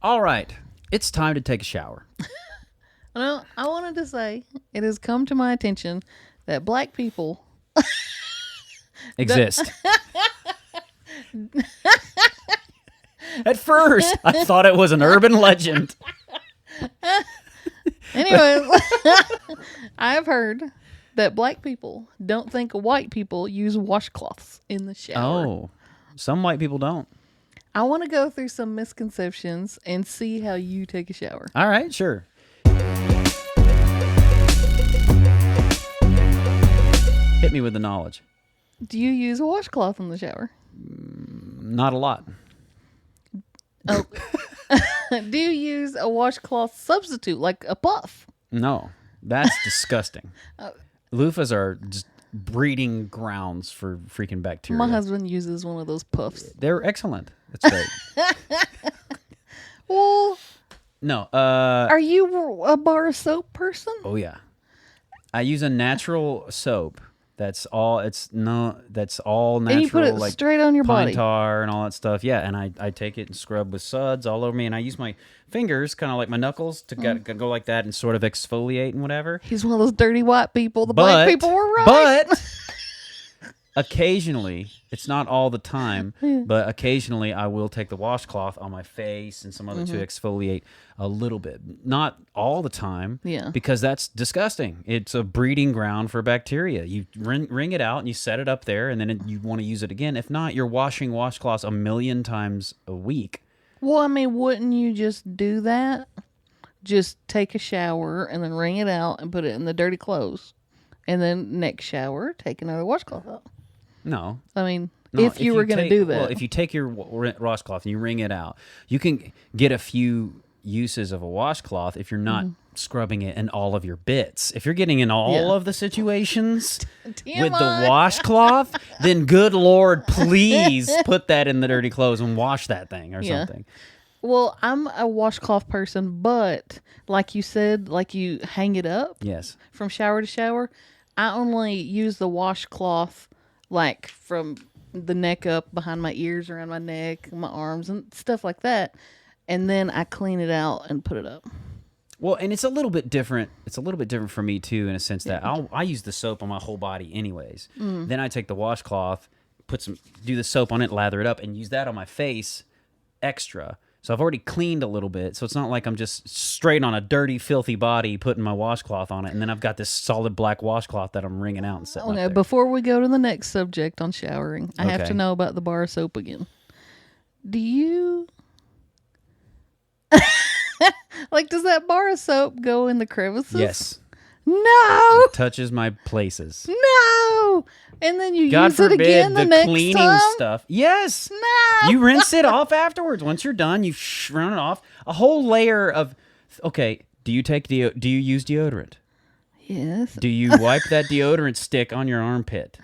All right. It's time to take a shower. Well, I wanted to say it has come to my attention that black people Exist. At first, I thought it was an urban legend. Anyways, I've heard that black people don't think white people use washcloths in the shower. Oh, some white people don't. I want to go through some misconceptions and see how you take a shower. All right, sure. Hit me with the knowledge. Do you use a washcloth in the shower? Not a lot. Oh. Do you use a washcloth substitute like a puff? No, that's disgusting. Loofahs are just breeding grounds for freaking bacteria. My husband uses one of those puffs. They're excellent. That's great. Well, No. are you a bar of soap person? Oh yeah. I use a natural soap. That's all. That's all natural. And you put it like straight on your pine body. tar and all that stuff. Yeah, and I take it and scrub with suds all over me, and I use my fingers, kind of like my knuckles, to go like that and sort of exfoliate and whatever. He's one of those dirty white people. The black people were right. But occasionally, it's not all the time, but occasionally I will take the washcloth on my face and some other to exfoliate a little bit. Not all the time, because that's disgusting. It's a breeding ground for bacteria. You wring it out and you set it up there, and then you want to use it again. If not, you're washing washcloths 1,000,000 times a week. Well, I mean, wouldn't you just do that? Just take a shower and then wring it out and put it in the dirty clothes. And then next shower, take another washcloth out. No. I mean, if you were going to do that. Well, if you take your washcloth and you wring it out, you can get a few uses of a washcloth if you're not scrubbing it in all of your bits. If you're getting in all of the situations with the washcloth, then good Lord, please put that in the dirty clothes and wash that thing or something. Well, I'm a washcloth person, but like you said, like you hang it up from shower to shower. I only use the washcloth like from the neck up, behind my ears, around my neck, my arms, and stuff like that. And then I clean it out and put it up. Well, and it's a little bit different. It's a little bit different for me, too, in a sense that I use the soap on my whole body anyways. Then I take the washcloth, do the soap on it, lather it up, and use that on my face extra. So I've already cleaned a little bit, so it's not like I'm just straight on a dirty, filthy body putting my washcloth on it, and then I've got this solid black washcloth that I'm wringing out and setting up there. Before we go to the next subject on showering, I have to know about the bar of soap again. Do you... like, does that bar of soap go in the crevices? Yes. No! It touches my places. No! And then you God use it again the next cleaning time? stuff. Yes. No! You rinse it off afterwards. Once you're done, you run it off. A whole layer of... Okay, do you use deodorant? Yes. Do you wipe that deodorant stick on your armpit?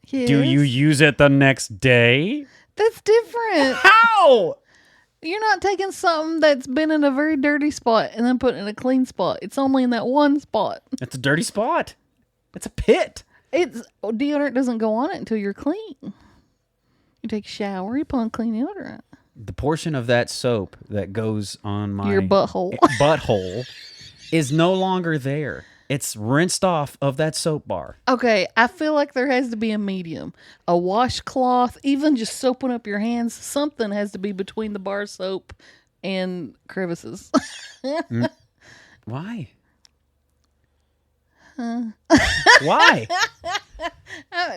Yes. Do you use it the next day? That's different. How? You're not taking something that's been in a very dirty spot and then putting it in a clean spot. It's only in that one spot. That's a dirty spot. It's a pit. Deodorant doesn't go on it until you're clean. You take a shower, you put on clean deodorant. The portion of that soap that goes on my your butthole is no longer there. It's rinsed off of that soap bar. Okay, I feel like there has to be a medium. A washcloth, even just soaping up your hands, something has to be between the bar soap and crevices. Why? Why?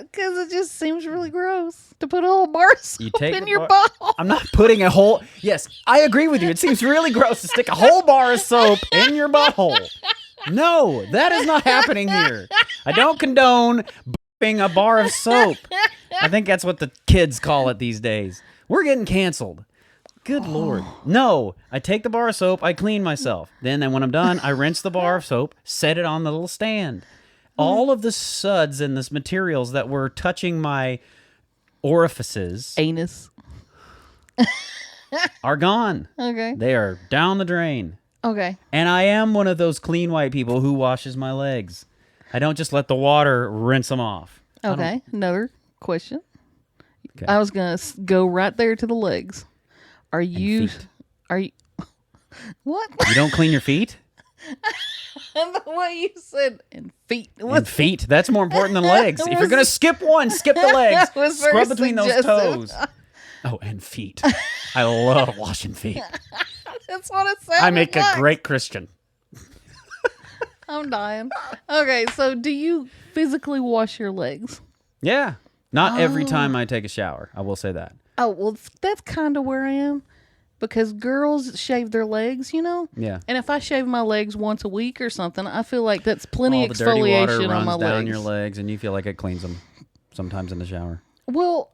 Because it just seems really gross to put a whole bar of soap in your butthole. I'm not putting a whole... Yes, I agree with you. It seems really gross to stick a whole bar of soap in your butthole. No, that is not happening here. I don't condone b***ing a bar of soap. I think that's what the kids call it these days. We're getting canceled. Good Lord. No, I take the bar of soap, I clean myself. Then when I'm done, I rinse the bar of soap, set it on the little stand. All of the suds and the materials that were touching my orifices... Anus. ...are gone. Okay. They are down the drain. Okay. And I am one of those clean white people who washes my legs. I don't just let the water rinse them off. Okay. Another question. Okay. I was going to go right there to the legs. Are you What? You don't clean your feet? And the way you said, and feet. And feet. That's more important than legs. If you're going to skip one, skip the legs. Scrub between those toes. Oh, and feet. I love washing feet. That's what it sounds I make a great Christian. I'm dying. Okay, so do you physically wash your legs? Yeah. Not every time I take a shower. I will say that. Oh, well, that's kind of where I am. Because girls shave their legs, you know? Yeah. And if I shave my legs once a week or something, I feel like that's plenty All the dirty water exfoliation on my runs down legs. your legs, and you feel like it cleans them sometimes in the shower. Well,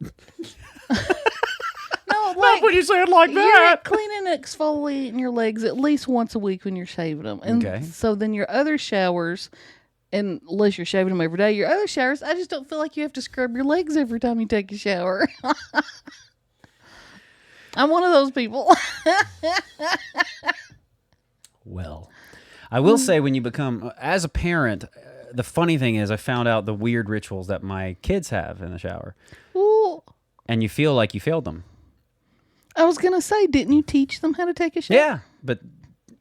no, Not like when you say it like you're that. cleaning and exfoliating your legs at least once a week when you're shaving them. And Okay. so then your other showers, and unless you're shaving them every day, your other showers, I just don't feel like you have to scrub your legs every time you take a shower. I'm one of those people. Well, I will say when you become, as a parent, the funny thing is I found out the weird rituals that my kids have in the shower. Well, And you feel like you failed them. I was going to say, didn't you teach them how to take a shower? Yeah, but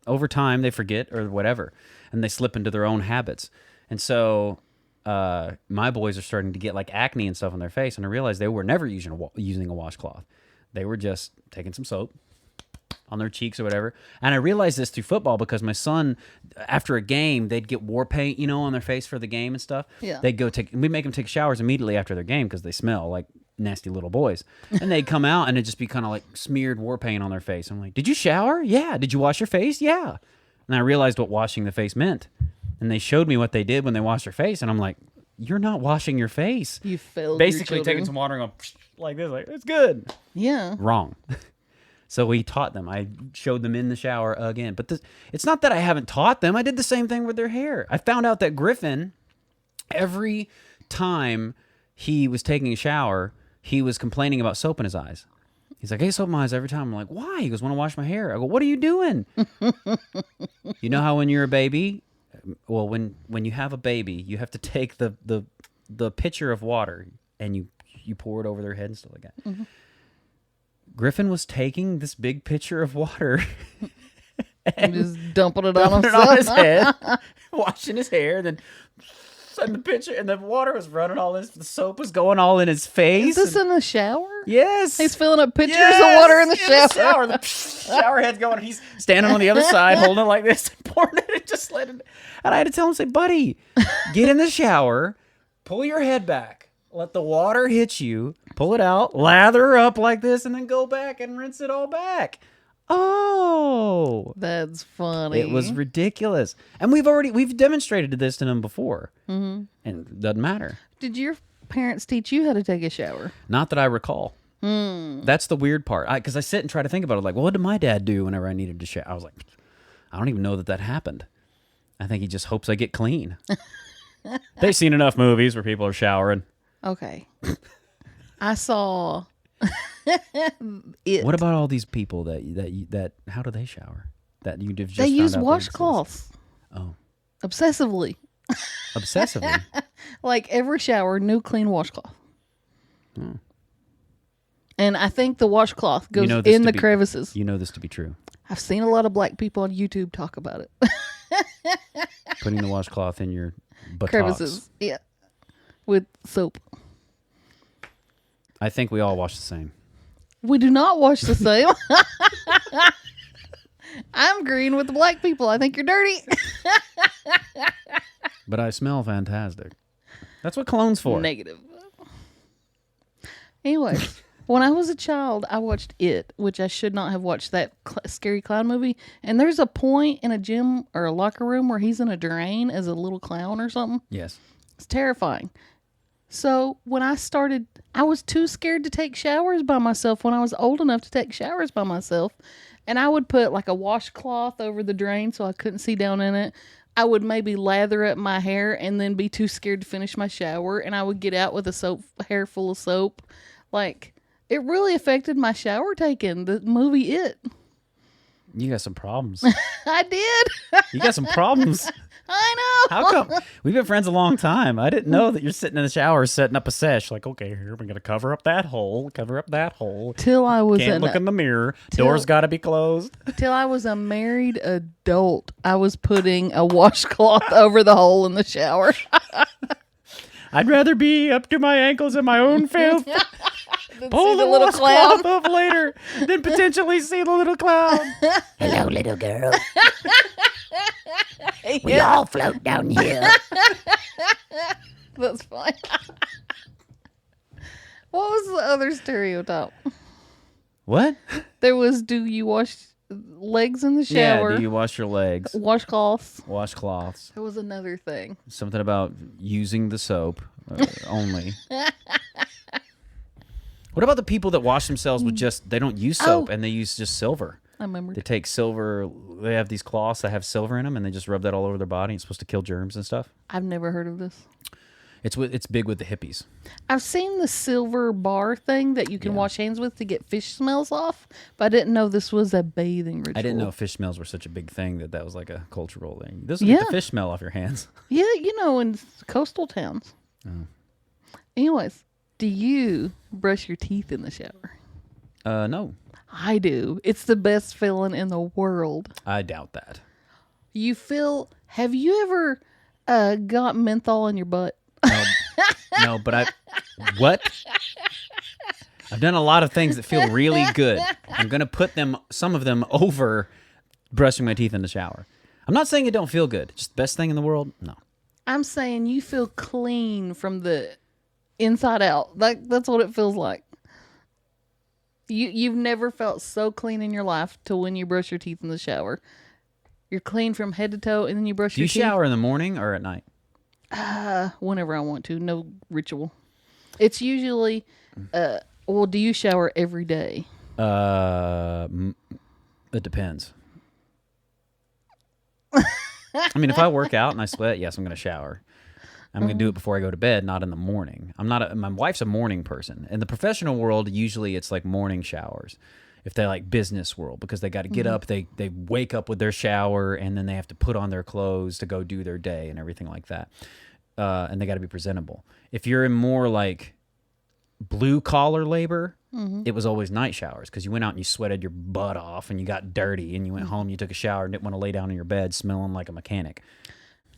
over time they forget or whatever, and they slip into their own habits. And so my boys are starting to get like acne and stuff on their face, and I realized they were never using a washcloth. They were just taking some soap on their cheeks or whatever. And I realized this through football because my son, after a game, they'd get war paint, on their face for the game and stuff. Yeah. They'd go we make them take showers immediately after their game because they smell like nasty little boys. And they'd come out and it'd just be kind of like smeared war paint on their face. I'm like, did you shower? Yeah. Did you wash your face? Yeah. And I realized what washing the face meant. And they showed me what they did when they washed their face. And I'm like, you're not washing your face. You failed Basically your taking some water and going like this, like, it's good. Yeah. Wrong. So we taught them. I showed them in the shower again. But it's not that I haven't taught them. I did the same thing with their hair. I found out that Griffin, every time he was taking a shower, he was complaining about soap in his eyes. He's like, hey, soap in my eyes every time. I'm like, why? He goes, want to wash my hair. I go, what are you doing? You know how when you're a baby, well, when you have a baby, you have to take the pitcher of water and you pour it over their head and stuff like that. Mm-hmm. Griffin was taking this big pitcher of water and just dumping it on his head, washing his hair, then the pitcher and the water was running all this. The soap was going all in his face. Is this in the shower? Yes. He's filling up pitchers of water in the shower. The shower head's going. He's standing on the other side, holding it like this, pouring it, and just letting it. And I had to tell him, say, buddy, get in the shower, pull your head back. Let the water hit you, pull it out, lather up like this, and then go back and rinse it all back. Oh. That's funny. It was ridiculous. And we've demonstrated this to them before. Mm-hmm. And it doesn't matter. Did your parents teach you how to take a shower? Not that I recall. That's the weird part. Because I sit and try to think about it. Like, well, what did my dad do whenever I needed to shower? I was like, I don't even know that happened. I think he just hopes I get clean. They've seen enough movies where people are showering. Okay. I saw it. What about all these people that how do they shower? That you just they use found out washcloths. Oh. Obsessively. Obsessively. Like every shower, new clean washcloth. Oh. And I think the washcloth goes in the crevices. You know this to be true. I've seen a lot of black people on YouTube talk about it. Putting the washcloth in your buttocks. Crevices. Yeah. With soap. I think we all wash the same. We do not wash the same. I'm green with the black people. I think you're dirty. But I smell fantastic. That's what cologne's for. Negative. Anyways, when I was a child, I watched It, which I should not have watched, that scary clown movie. And there's a point in a gym or a locker room where he's in a drain as a little clown or something. Yes. It's terrifying. So when I was too scared to take showers by myself when I was old enough to take showers by myself. And I would put like a washcloth over the drain so I couldn't see down in it. I would maybe lather up my hair and then be too scared to finish my shower. And I would get out with a hair full of soap. Like, it really affected my shower taking, the movie It. You got some problems. I did. You got some problems. I know. How come? We've been friends a long time. I didn't know that you're sitting in the shower setting up a sesh. Like, okay, here we're gonna cover up that hole. Till I was Can't look in the mirror. Doors got to be closed. Till I was a married adult, I was putting a washcloth over the hole in the shower. I'd rather be up to my ankles in my own filth. Pull the little cloud up later, then potentially see the little cloud. Hello, little girl. We all float down here. That's fine. What was the other stereotype? What? There was, do you wash legs in the shower? Yeah, do you wash your legs? Washcloths. Washcloths. There was another thing. Something about using the soap only. What about the people that wash themselves with they don't use soap and they use just silver? I remember. They take silver, they have these cloths that have silver in them and they just rub that all over their body. It's supposed to kill germs and stuff. I've never heard of this. It's big with the hippies. I've seen the silver bar thing that you can wash hands with to get fish smells off, but I didn't know this was a bathing ritual. I didn't know fish smells were such a big thing that was like a cultural thing. This will get the fish smell off your hands. Yeah, in coastal towns. Oh. Anyways, do you brush your teeth in the shower? No. I do. It's the best feeling in the world. I doubt that. Have you ever got menthol in your butt? No, but what? I've done a lot of things that feel really good. I'm going to put some of them over brushing my teeth in the shower. I'm not saying it don't feel good. Just best thing in the world? No. I'm saying you feel clean from the inside out. That's what it feels like. You've never felt so clean in your life till when you brush your teeth in the shower. You're clean from head to toe, and then you brush your teeth. Do you shower in the morning or at night? Whenever I want to. No ritual. It's usually, do you shower every day? It depends. I mean, if I work out and I sweat, yes, I'm going to shower. I'm going to do it before I go to bed, not in the morning. My wife's a morning person. In the professional world, usually it's like morning showers. If they like business world, because they got to get up, they wake up with their shower, and then they have to put on their clothes to go do their day and everything like that. And they got to be presentable. If you're in more like blue collar labor, it was always night showers because you went out and you sweated your butt off and you got dirty and you went home, you took a shower and didn't want to lay down in your bed smelling like a mechanic.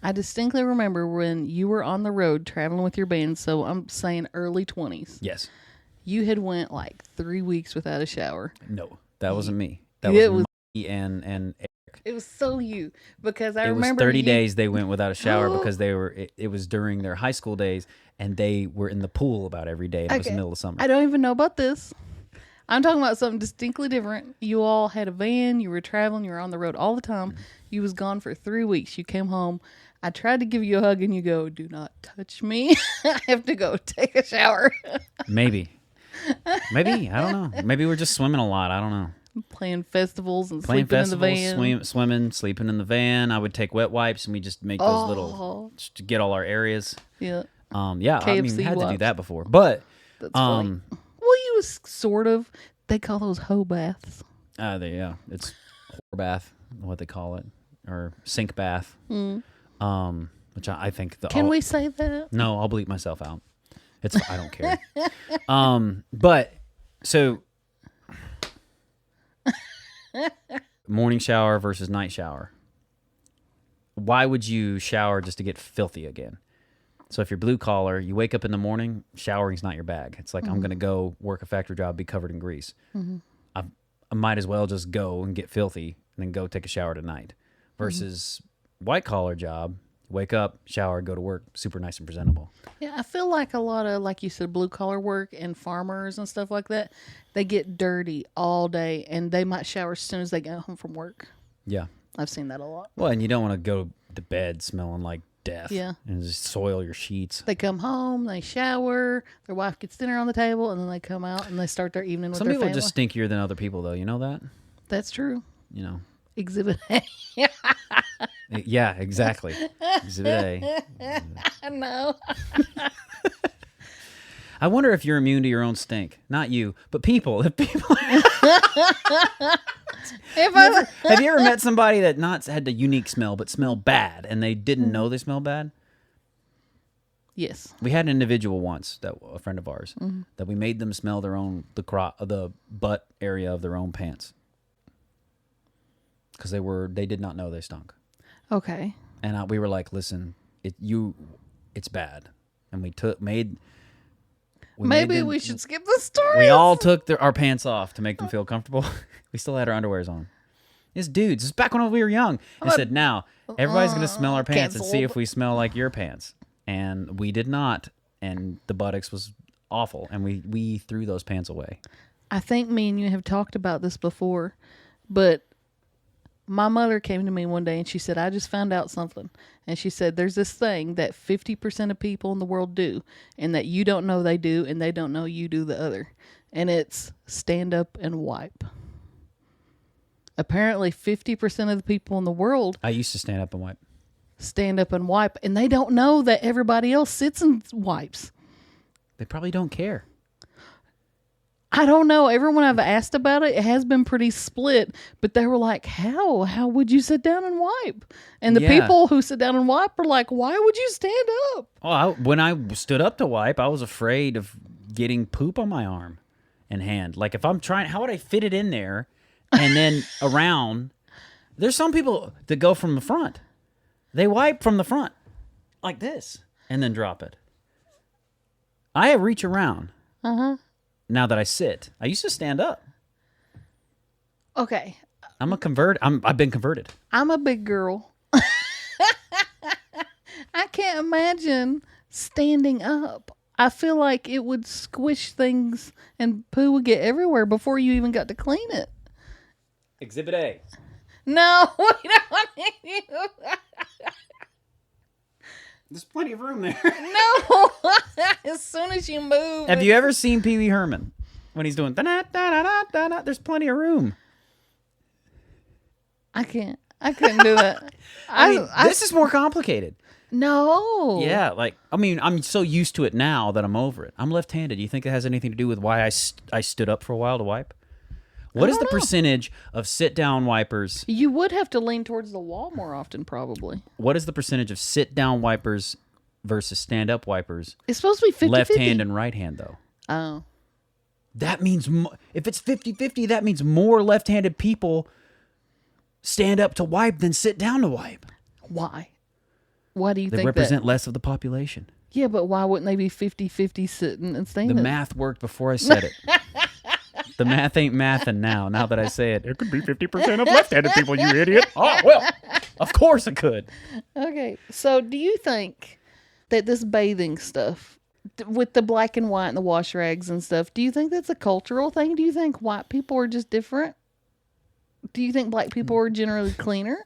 I distinctly remember when you were on the road traveling with your band, so I'm saying early 20s. Yes. You had went like 3 weeks without a shower. No, that wasn't me. That was me and Eric. It was so you because I remember remember it was 30 days they went without a shower because it was during their high school days and they were in the pool about every day. And it was the middle of summer. I don't even know about this. I'm talking about something distinctly different. You all had a van. You were traveling. You were on the road all the time. You was gone for 3 weeks. You came home. I tried to give you a hug and you go, "Do not touch me. I have to go take a shower." Maybe. I don't know. Maybe we're just swimming a lot. I don't know. Playing festivals and sleeping in the van. Swimming, sleeping in the van. I would take wet wipes and we just make those little, just to get all our areas. Yeah. Yeah, KFC I mean, we had wipes. to do that before. But, That's funny. Well, you was sort of, they call those hoe baths. it's whore bath, what they call it, or sink bath. Which I think Can we say that? No, I'll bleep myself out. I don't care. But so morning shower versus night shower. Why would you shower just to get filthy again? So if you're blue collar, you wake up in the morning, showering's not your bag. It's like I'm going to go work a factory job, be covered in grease. I might as well just go and get filthy and then go take a shower tonight. Versus white collar job, wake up, shower, go to work, super nice and presentable. Yeah, I feel like a lot of, like you said, blue collar work and farmers and stuff like that, they get dirty all day and they might shower as soon as they get home from work. Yeah. I've seen that a lot. Well, and you don't want to go to bed smelling like death. Yeah. And just soil your sheets. They come home, they shower, their wife gets dinner on the table, and then they come out and they start their evening with Some their people family. are just stinkier than other people, though. You know that? That's true. You know. Exhibit A. Yeah, exactly. Exhibit A. I know. I wonder if you're immune to your own stink. Not you, but people. If people. Have you ever met somebody that not had the unique smell, but smelled bad, and they didn't know they smelled bad? Yes. We had an individual once, that a friend of ours, that we made them smell the butt area of their own pants because they did not know they stunk. Okay. And we were like, listen, it's bad, and Maybe we should skip the story. We all took our pants off to make them feel comfortable. We still had our underwears on. It's dudes. It's back when we were young. And said, now everybody's gonna smell our pants and see if we smell like your pants. And we did not, and the buttocks was awful, and we threw those pants away. I think me and you have talked about this before, but my mother came to me one day and she said, I just found out something. And she said, there's this thing that 50% of people in the world do, and that you don't know they do, and they don't know you do the other. And it's stand up and wipe. Apparently 50% of the people in the world... I used to stand up and wipe. Stand up and wipe, and they don't know that everybody else sits and wipes. They probably don't care. I don't know. Everyone I've asked about it has been pretty split, but they were like, how would you sit down and wipe? And the people who sit down and wipe are like, why would you stand up? Oh, when I stood up to wipe, I was afraid of getting poop on my arm and hand. Like, if I'm trying, how would I fit it in there and then around? There's some people that go from the front. They wipe from the front like this and then drop it. I reach around. Now that I sit. I used to stand up. Okay. I've been converted. I'm a big girl. I can't imagine standing up. I feel like it would squish things and poo would get everywhere before you even got to clean it. Exhibit A. No, we don't need you. There's plenty of room there. No. As soon as you move. Have you ever seen Pee Wee Herman when he's doing da-da-da-da-da-da? There's plenty of room. I couldn't do it. This is more complicated. No. Yeah, I'm so used to it now that I'm over it. I'm left-handed. You think it has anything to do with why I stood up for a while to wipe? What is the percentage of sit-down wipers? You would have to lean towards the wall more often, probably. What is the percentage of sit-down wipers versus stand-up wipers? It's supposed to be 50-50. Left hand and right hand, though. Oh. That means, if it's 50-50, that means more left-handed people stand up to wipe than sit down to wipe. Why? Why do you think they represent less of the population? Yeah, but why wouldn't they be 50-50 sitting and standing? The math worked before I said it. The math ain't mathing now. Now that I say it, it could be 50% of left-handed people, you idiot. Oh, well, of course it could. Okay, so do you think that this bathing stuff, with the black and white and the wash rags and stuff, do you think that's a cultural thing? Do you think white people are just different? Do you think black people are generally cleaner?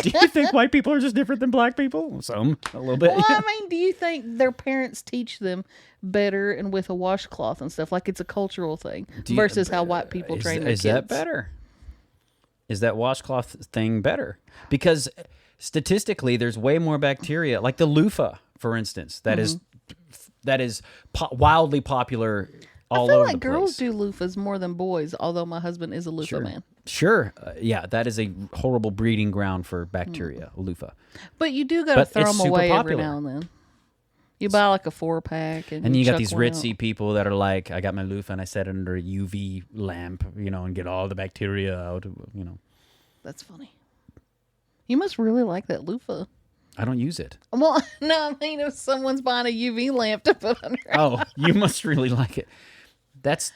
Do you think white people are just different than black people? Some, a little bit. Well, I mean, do you think their parents teach them better and with a washcloth and stuff? Like it's a cultural thing versus how white people train their kids. Is that better? Is that washcloth thing better? Because statistically, there's way more bacteria. Like the loofah, for instance, that is wildly popular all over the place. I feel like girls do loofahs more than boys, although my husband is a loofah man. Sure. Yeah, that is a horrible breeding ground for bacteria, loofah. But you do got to throw them away every now and then. You buy like a 4-pack. And you got these ritzy people that are like, I got my loofah and I set it under a UV lamp, and get all the bacteria out, That's funny. You must really like that loofah. I don't use it. Well, no, I mean if someone's buying a UV lamp to put under. Oh, you must really like it. That's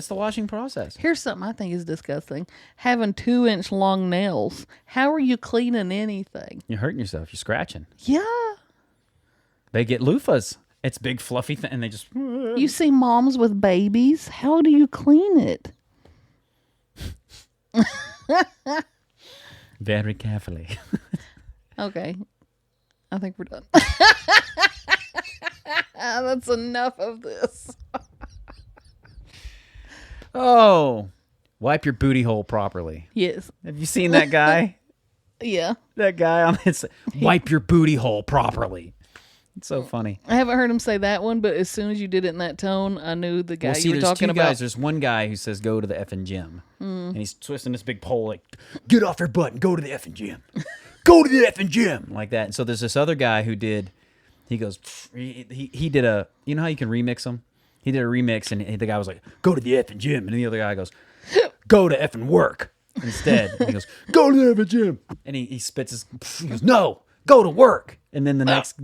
the washing process. Here's something I think is disgusting. Having 2-inch long nails. How are you cleaning anything? You're hurting yourself. You're scratching. Yeah. They get loofahs. It's big fluffy thing, and they just... You see moms with babies. How do you clean it? Very carefully. Okay. I think we're done. That's enough of this. Oh, wipe your booty hole properly. Yes. Have you seen that guy? Yeah. That guy on his wipe your booty hole properly. It's so funny. I haven't heard him say that one, but as soon as you did it in that tone, I knew the guy you were talking about. Guys. There's one guy who says, go to the effing gym. And he's twisting this big pole like, get off your butt and go to the effing gym. Go to the effing gym. Like that. And so there's this other guy who did, he goes, he did a, you know how you can remix them? He did a remix and the guy was like, go to the effing gym. And the other guy goes, go to effing work instead. And he goes, go to the effing gym. And he spits his, he goes, no, go to work. And then the next,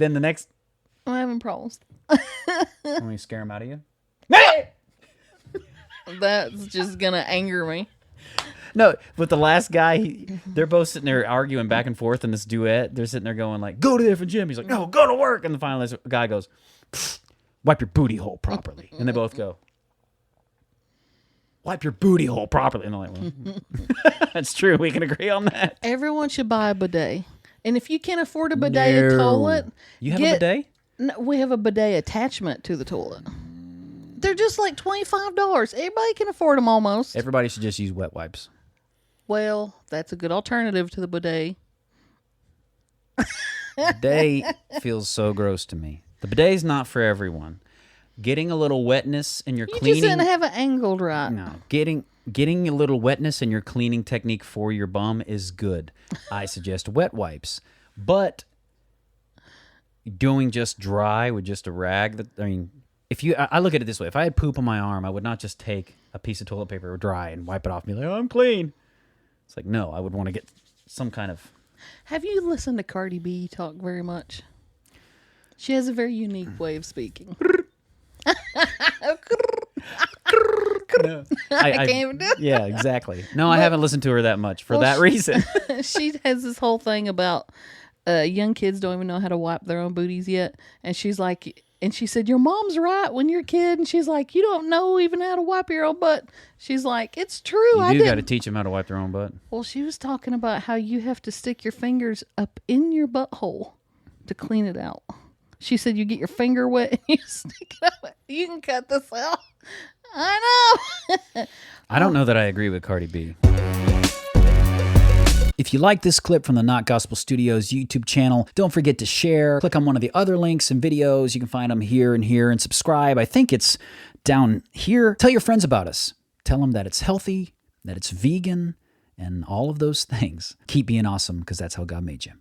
I'm having problems. when you scare him out of you? That's just going to anger me. No, but the last guy, they're both sitting there arguing back and forth in this duet. They're sitting there going like, go to the different gym. He's like, no, go to work. And the final guy goes, wipe your booty hole properly. And they both go, wipe your booty hole properly. And I'm like, well, that's true. We can agree on that. Everyone should buy a bidet. And if you can't afford a bidet and toilet. You have a bidet? No, we have a bidet attachment to the toilet. They're just like $25. Everybody can afford them almost. Everybody should just use wet wipes. Well, that's a good alternative to the bidet. Bidet feels so gross to me. The bidet's not for everyone. Getting a little wetness in your cleaning. You just didn't have it angled right. No, getting a little wetness in your cleaning technique for your bum is good. I suggest wet wipes, but doing just dry with just a rag. I look at it this way: if I had poop on my arm, I would not just take a piece of toilet paper dry and wipe it off and be like, "Oh, I'm clean." It's like, no, I would want to get some kind of. Have you listened to Cardi B talk very much? She has a very unique way of speaking. No, I can't even do it. Yeah, exactly. No, I haven't listened to her that much for that reason. She has this whole thing about young kids don't even know how to wipe their own booties yet. And she's like, and she said, your mom's right when you're a kid. And she's like, you don't know even how to wipe your own butt. She's like, it's true. You do got to teach them how to wipe their own butt. Well, she was talking about how you have to stick your fingers up in your butthole to clean it out. She said you get your finger wet and you stick it up. You can cut this out. I know. I don't know that I agree with Cardi B. If you like this clip from the Not Gospel Studios YouTube channel, don't forget to share. Click on one of the other links and videos. You can find them here and subscribe. I think it's down here. Tell your friends about us. Tell them that it's healthy, that it's vegan, and all of those things. Keep being awesome because that's how God made you.